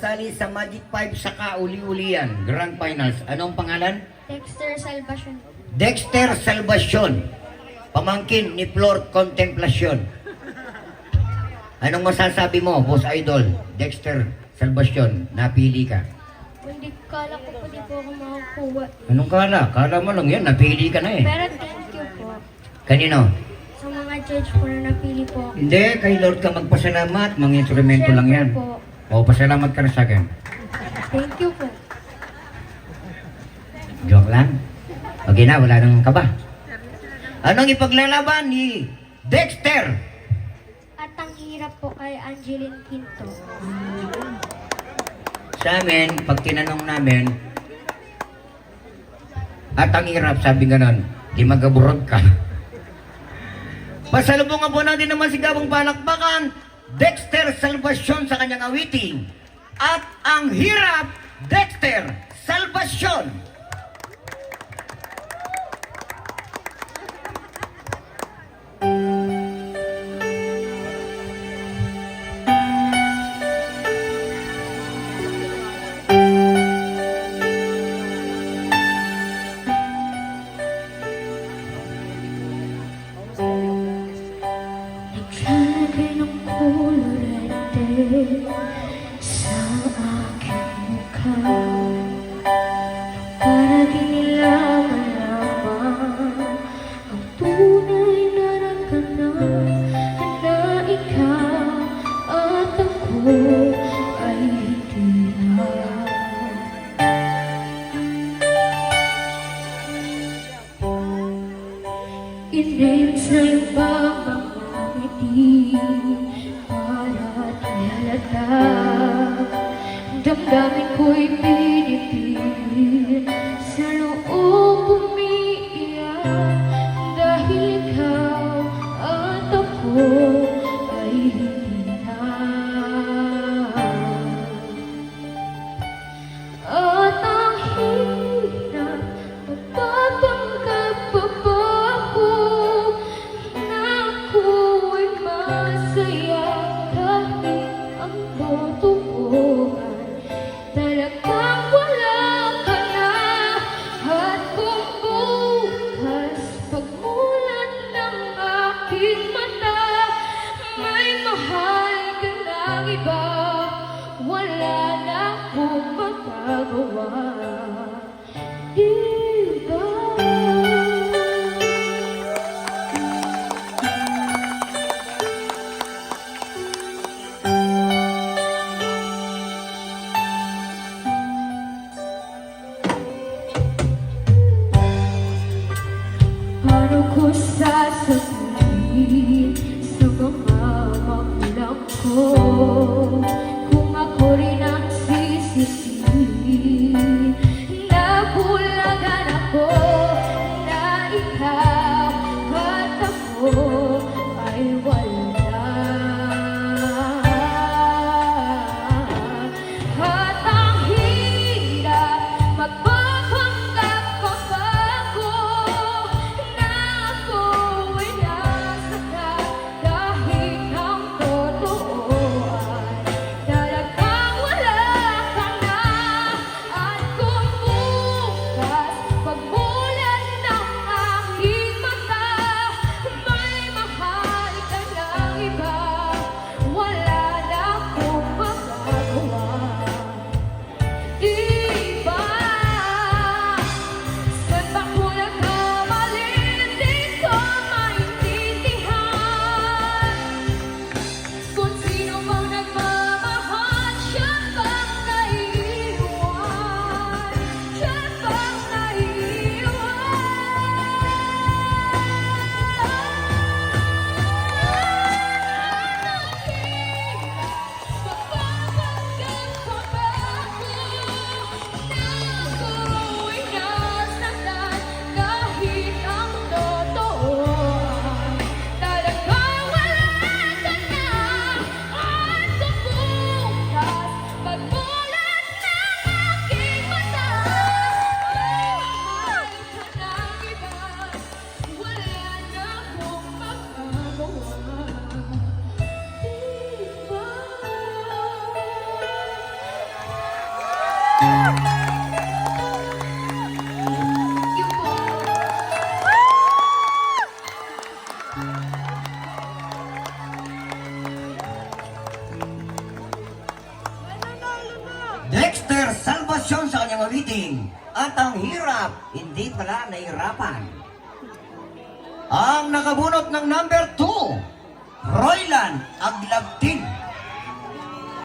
Sali sa Magic 5 saka uli-ulian, Grand Finals. Anong pangalan? Dexter Salvacion. Dexter Salvacion. Pamangkin ni Flor Contemplacion. Anong masasabi mo, Boss Idol? Dexter Salvacion, napili ka. Hindi kala ko po di po ako makakuha. Anong kala? Kala mo lang yan, napili ka na eh. Pero thank you po Kanino? sa mga judge po na napili po. Hindi, kay Lord ka magpasalamat. Mga instrumento lang yan. Siyempre po. O, pasalamat ka na sa akin. Thank you po. Joke lang. Okay na, wala nang kaba. Anong ipaglalaban ni Dexter? At ang hirap po kay Angeline Quinto. Sa amin, pag tinanong namin, at ang hirap, sabi ganon, di magaburog ka. Pasalubungan po natin naman si Gabong Palakpakan, Dexter Salvacion sa kanyang awiting. At ang hirap, Dexter Salvacion. Naglalagay ng kolorete sa aking mukha para di nila malaman ang tunay na nagkanang na ikaw at ako ay hindi na. Inames na yung pagmamangiti para halata. Damdamin ko'y pinipili sa loob umiiyak dahil ikaw at ako ay hindi na. At ang hirap magpapanggap pa ba ako na ako'y masaya kahit ang boto ko ay talagang wala ka na. At kung bukas pagmulat ng aking mata may mahal ka ng iba, wala na akong magagawa. Diba? Paano ko sasabihin sa mga magulang ko kung ako rin ang sisisihin na bulagan Yung po. Dexter Salvacion sa kanyang awiting. At ang hirap, hindi pala nahirapan. Ang nakabunot ng number 2, Roylan Aglabtin.